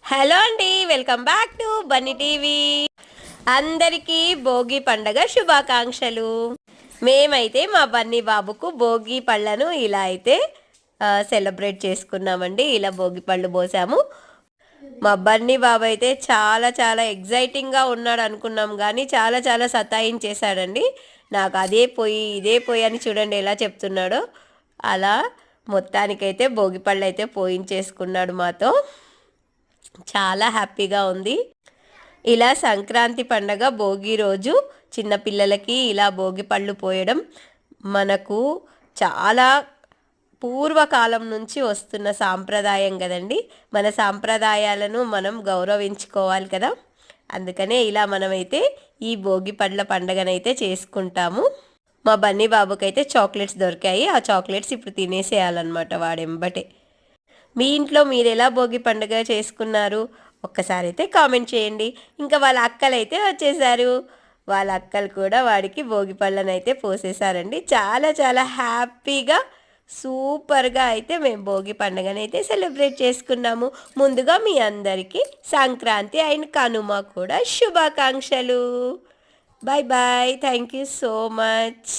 Hello అండి, welcome back to Bunny TV. అందరికీ భోగి పండగ శుభాకాంక్షలు. మేమైతే మా బన్నీ బాబుకు భోగి పళ్ళను ఇలా అయితే సెలబ్రేట్ చేసుకున్నామండి. ఇలా భోగి పళ్ళు పోసాము. మా బన్నీ బాబు అయితే చాలా చాలా ఎగ్జైటింగ్గా ఉన్నాడు అనుకున్నాం, కానీ చాలా చాలా సతాయించేశాడండి. నాకు అదే పోయి ఇదే పోయి అని చూడండి ఎలా చెప్తున్నాడో. అలా మొత్తానికైతే భోగి పళ్ళు అయితే పోయించేసుకున్నాడు మాతో. చాలా హ్యాపీగా ఉంది. ఇలా సంక్రాంతి పండగ భోగి రోజు చిన్నపిల్లలకి ఇలా భోగి పళ్ళు పోయడం మనకు చాలా పూర్వకాలం నుంచి వస్తున్న సాంప్రదాయం కదండి. మన సాంప్రదాయాలను మనం గౌరవించుకోవాలి కదా. అందుకనే ఇలా మనమైతే ఈ భోగి పళ్ళ పండగనైతే చేసుకుంటాము. మా బన్నీ బాబుకైతే చాక్లెట్స్ దొరికాయి. ఆ చాక్లెట్స్ ఇప్పుడు తినేసేయాలన్నమాట వాడెంబటే. మీ ఇంట్లో మీరు ఎలా భోగి పండుగ చేసుకున్నారు ఒక్కసారి అయితే కామెంట్ చేయండి. ఇంకా వాళ్ళ అక్కలైతే వచ్చేసారు. వాళ్ళ అక్కలు కూడా వాడికి భోగి పళ్ళను అయితే పోసేసారండి. చాలా చాలా హ్యాపీగా సూపర్గా అయితే మేము భోగి పండుగనైతే సెలబ్రేట్ చేసుకున్నాము. ముందుగా మీ అందరికీ సంక్రాంతి అండ్ కనుమ కూడా శుభాకాంక్షలు. Bye bye. Thank you so much.